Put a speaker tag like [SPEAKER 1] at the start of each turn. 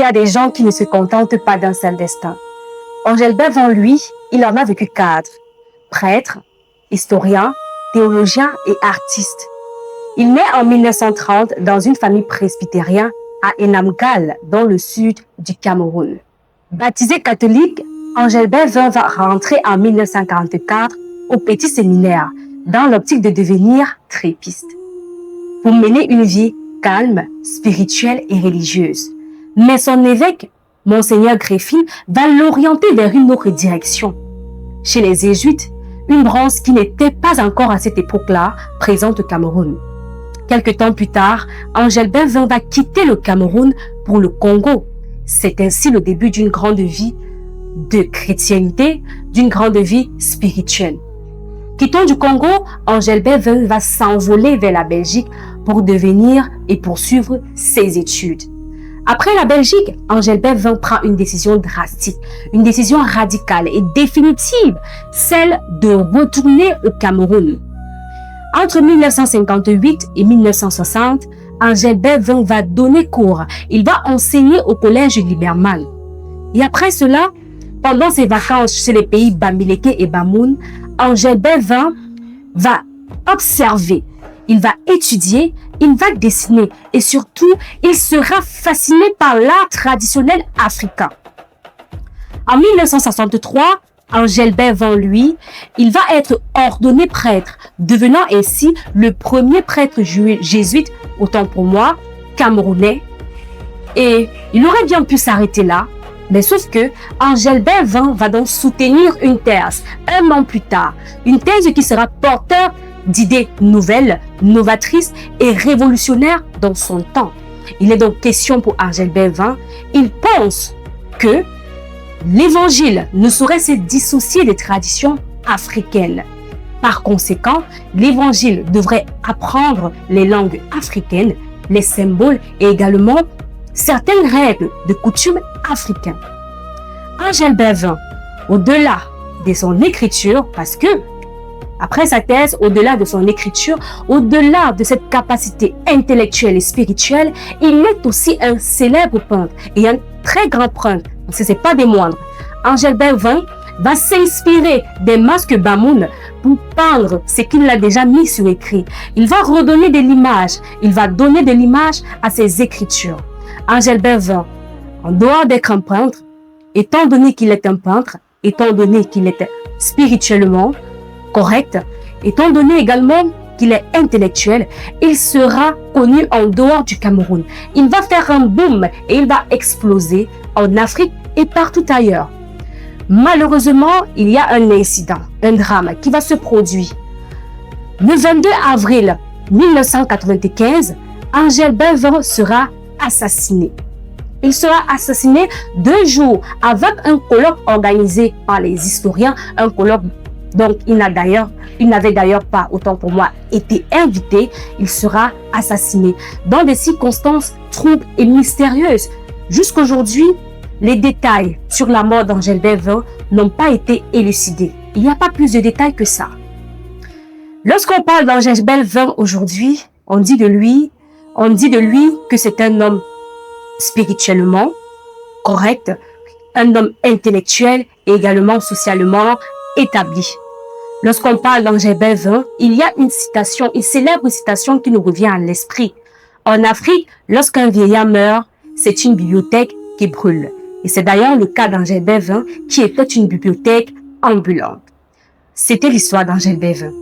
[SPEAKER 1] y a des gens qui ne se contentent pas d'un seul destin. Angel Bevin, lui, il en a vécu 4. Prêtre, historien, théologien et artiste. Il naît en 1930 dans une famille presbytérienne à Enamgal, dans le sud du Cameroun. Baptisé catholique, Angel Bevin va rentrer en 1944 au petit séminaire, dans l'optique de devenir trépiste, pour mener une vie calme, spirituelle et religieuse. Mais son évêque, Monseigneur Greffin, va l'orienter vers une autre direction. Chez les Jésuites, une branche qui n'était pas encore à cette époque-là présente au Cameroun. Quelque temps plus tard, Angel Bevin va quitter le Cameroun pour le Congo. C'est ainsi le début d'une grande vie de chrétienté, d'une grande vie spirituelle. Quittant du Congo, Angel Bevin va s'envoler vers la Belgique pour devenir et poursuivre ses études. Après la Belgique, Angel Bevin prend une décision drastique, une décision radicale et définitive, celle de retourner au Cameroun. Entre 1958 et 1960, Angel Bevin va donner cours. Il va enseigner au collège Liberman. Et après cela, pendant ses vacances chez les pays Bamileke et Bamoun, Angel Bevin va observer, il va étudier, il va dessiner et surtout, il sera fasciné par l'art traditionnel africain. En 1963, Angel Bevin, lui, il va être ordonné prêtre, devenant ainsi le premier prêtre jésuite, autant pour moi, camerounais. Et il aurait bien pu s'arrêter là, mais sauf que Angel Bevin va donc soutenir une thèse, un an plus tard, une thèse qui sera porteur d'idées nouvelles, novatrices et révolutionnaires dans son temps. Il est donc question pour Angel Bevin, il pense que l'évangile ne saurait se dissocier des traditions africaines. Par conséquent, l'évangile devrait apprendre les langues africaines, les symboles et également certaines règles de coutumes africaines. Angel Bevin, au-delà de son écriture, parce que après sa thèse, au-delà de son écriture, au-delà de cette capacité intellectuelle et spirituelle, il est aussi un célèbre peintre et un très grand peintre. Ce n'est pas des moindres. Angel Bevin va s'inspirer des masques Bamoun pour peindre ce qu'il a déjà mis sur écrit. Il va redonner de l'image. Il va donner de l'image à ses écritures. Angel Bevin, en dehors d'être un peintre, étant donné qu'il est un peintre, étant donné qu'il est spirituellement correct, étant donné également qu'il est intellectuel, il sera connu en dehors du Cameroun. Il va faire un boom et il va exploser en Afrique et partout ailleurs. Malheureusement, il y a un incident, un drame qui va se produire. Le 22 avril 1995, Angel Bevin sera assassiné. Il sera assassiné 2 jours avec un colloque organisé par les historiens, un colloque donc il n'avait d'ailleurs pas, autant pour moi, été invité. Il sera assassiné dans des circonstances troubles et mystérieuses. Jusqu'aujourd'hui, les détails sur la mort d'Angel Bevin n'ont pas été élucidés. Il n'y a pas plus de détails que ça. Lorsqu'on parle d'Angel Bevin aujourd'hui, on dit de lui que c'est un homme spirituellement correct, un homme intellectuel et également socialement établi. Lorsqu'on parle d'Angel Bevin, il y a une célèbre citation qui nous revient à l'esprit. En Afrique, lorsqu'un vieillard meurt, c'est une bibliothèque qui brûle. Et c'est d'ailleurs le cas d'Angel Bevin qui était une bibliothèque ambulante. C'était l'histoire d'Angel Bevin.